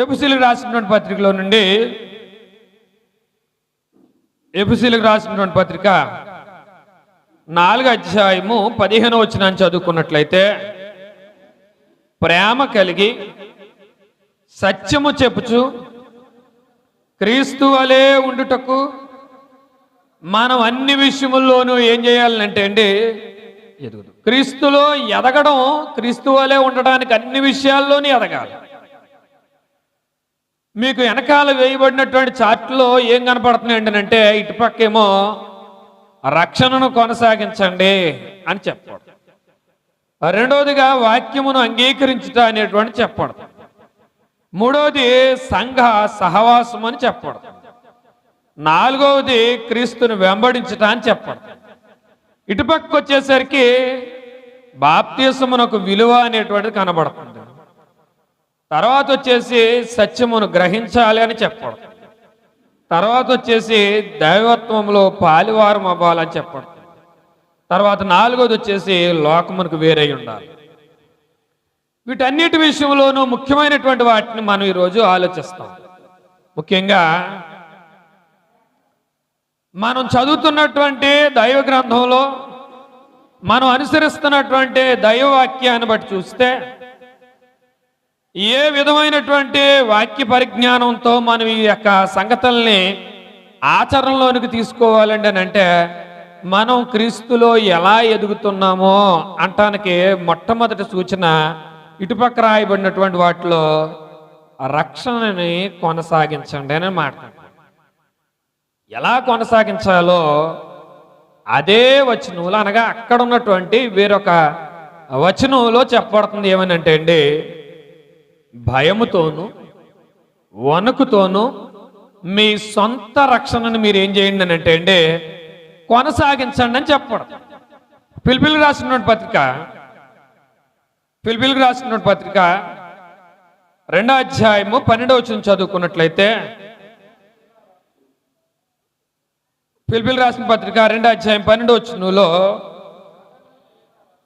ఎఫెసీయులకు రాసినటువంటి పత్రికలో నుండి ఎఫెసీయులకు రాసినటువంటి పత్రిక 4వ అధ్యాయము 15వ వచనాన్ని చదువుకున్నట్లయితే, ప్రేమ కలిగి సత్యము చెప్పుచు క్రీస్తు వలె ఉండుటకు మనం అన్ని విషయముల్లోనూ ఏం చేయాలంటే అండి, ఎదుగుదు. క్రీస్తులో ఎదగడం, క్రీస్తు వలె ఉండడానికి అన్ని విషయాల్లోనూ ఎదగాలి. మీకు వెనకాల వేయబడినటువంటి చార్ట్లో ఏం కనపడుతుంది అంటే, ఇటుపక్కేమో రక్షణను కొనసాగించండి అని చెప్పాడు. రెండవదిగా వాక్యమును అంగీకరించుట అనేటువంటి చెప్పాడు. మూడవది సంఘ సహవాసం అని చెప్పాడు. నాలుగవది క్రీస్తుని వెంబడించుట అని చెప్పాడు. ఇటుపక్కకు వచ్చేసరికి బాప్తిస్మమునకు విలువ అనేటువంటిది కనబడుతుంది. తర్వాత వచ్చేసి సత్యమును గ్రహించాలి అని చెప్పాడు. తర్వాత వచ్చేసి దైవత్వంలో పాలివారం అవ్వాలని చెప్పాడు. తర్వాత నాలుగోది వచ్చేసి లోకమునకు వేరై ఉండాలి. వీటన్నిటి విషయంలోనూ ముఖ్యమైనటువంటి వాటిని మనం ఈరోజు ఆలోచిస్తాం. ముఖ్యంగా మనం చదువుతున్నటువంటి దైవ గ్రంథంలో మనం అనుసరిస్తున్నటువంటి దైవవాక్యాన్ని బట్టి చూస్తే, ఏ విధమైనటువంటి వాక్య పరిజ్ఞానంతో మనం ఈ యొక్క సంగతుల్ని ఆచరణలోనికి తీసుకోవాలండి అని అంటే, మనం క్రీస్తులో ఎలా ఎదుగుతున్నామో అంటానికి మొట్టమొదటి సూచన ఇటుపక్క రాయబడినటువంటి వాటిలో రక్షణని కొనసాగించండి అని మాట్లాడు. ఎలా కొనసాగించాలో అదే వచనంలో, అనగా అక్కడ ఉన్నటువంటి వేరొక వచనంలో చెప్పబడుతుంది. ఏమనంటే అండి, భయముతోను వణుకుతోను మీ సొంత రక్షణను మీరు ఏం చేయండి అని అంటే అండి, కొనసాగించండి అని చెప్పడం. ఫిలిప్పీయులకు రాసినటువంటి పత్రిక 2వ అధ్యాయము 12వ వచనం చదువుకున్నట్లయితే, ఫిలిప్పీయులకు రాసిన పత్రిక 2వ అధ్యాయం 12వ వచనంలో,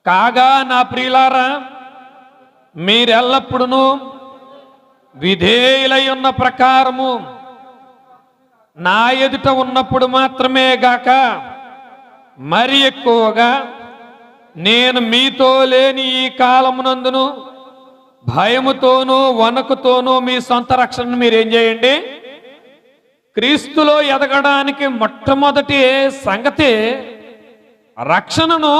కాగా నా ప్రియులారా, మీరెల్లప్పుడూ విధేయులై ఉన్న ప్రకారము నా ఎదుట ఉన్నప్పుడు మాత్రమే గాక మరి ఎక్కువగా నేను మీతో లేని ఈ కాలమునందును భయముతోనూ వణకుతోనూ మీ సొంత రక్షణను మీరు ఏం చేయండి. క్రీస్తులో ఎదగడానికి మొట్టమొదటి సంగతి రక్షణను